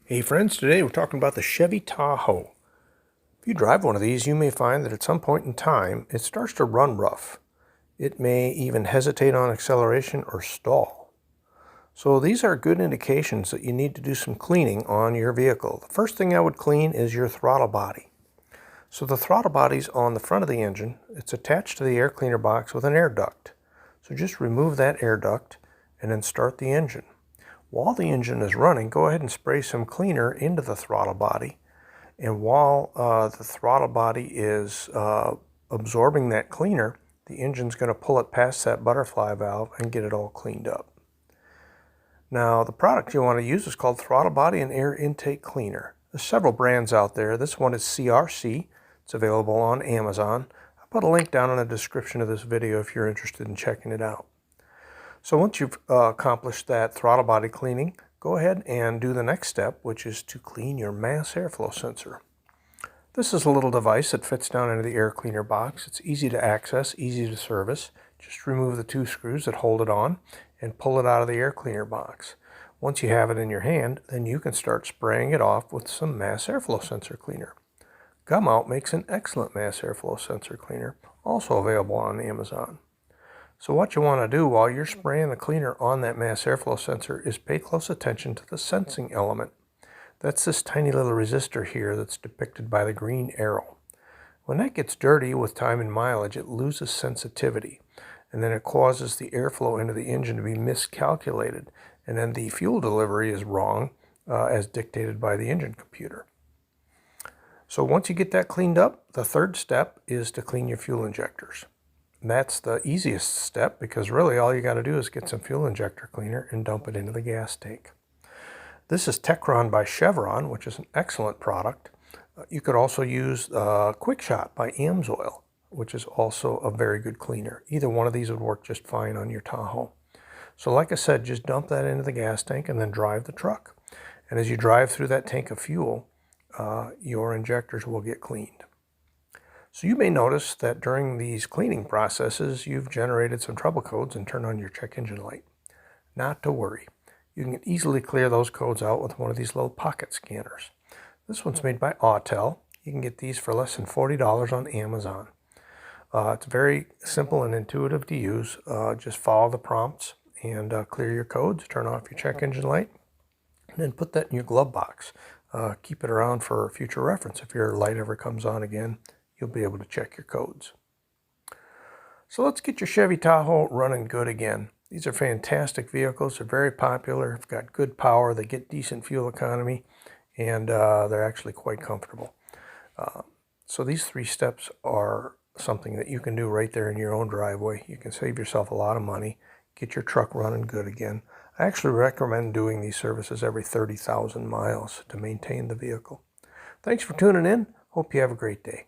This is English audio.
Hey friends, today we're talking about the Chevy Tahoe. If you drive one of these, you may find that at some point in time it starts to run rough. It may even hesitate on acceleration or stall. So these are good indications that you need to do some cleaning on your vehicle. The first thing I would clean is your throttle body. So the throttle body's on the front of the engine. It's attached to the air cleaner box with an air duct. So just remove that air duct and then start the engine. While the engine is running, go ahead and spray some cleaner into the throttle body. And while the throttle body is absorbing that cleaner, the engine's going to pull it past that butterfly valve and get it all cleaned up. Now, the product you want to use is called Throttle Body and Air Intake Cleaner. There's several brands out there. This one is CRC. It's available on Amazon. I'll put a link down in the description of this video if you're interested in checking it out. So once you've accomplished that throttle body cleaning, go ahead and do the next step, which is to clean your mass airflow sensor. This is a little device that fits down into the air cleaner box. It's easy to access, easy to service. Just remove the two screws that hold it on and pull it out of the air cleaner box. Once you have it in your hand, then you can start spraying it off with some mass airflow sensor cleaner. Gumout makes an excellent mass airflow sensor cleaner, also available on Amazon. So what you want to do while you're spraying the cleaner on that mass airflow sensor is pay close attention to the sensing element. That's this tiny little resistor here that's depicted by the green arrow. When that gets dirty with time and mileage, it loses sensitivity, and then it causes the airflow into the engine to be miscalculated, and then the fuel delivery is wrong as dictated by the engine computer. So once you get that cleaned up, the third step is to clean your fuel injectors. That's the easiest step because really all you got to do is get some fuel injector cleaner and dump it into the gas tank. This is Techron by Chevron, which is an excellent product. You could also use Quick Shot by Amsoil, which is also a very good cleaner. Either one of these would work just fine on your Tahoe. So like I said, just dump that into the gas tank and then drive the truck. And as you drive through that tank of fuel, your injectors will get cleaned. So you may notice that during these cleaning processes, you've generated some trouble codes and turned on your check engine light. Not to worry. You can easily clear those codes out with one of these little pocket scanners. This one's made by Autel. You can get these for less than $40 on Amazon. It's very simple and intuitive to use. Just follow the prompts and clear your codes, turn off your check engine light, and then put that in your glove box. Keep it around for future reference. If your light ever comes on again, you'll be able to check your codes. So let's get your Chevy Tahoe running good again. These are fantastic vehicles. They're very popular. They've got good power. They get decent fuel economy, and they're actually quite comfortable. So these three steps are something that you can do right there in your own driveway. You can save yourself a lot of money, get your truck running good again. I actually recommend doing these services every 30,000 miles to maintain the vehicle. Thanks for tuning in. Hope you have a great day.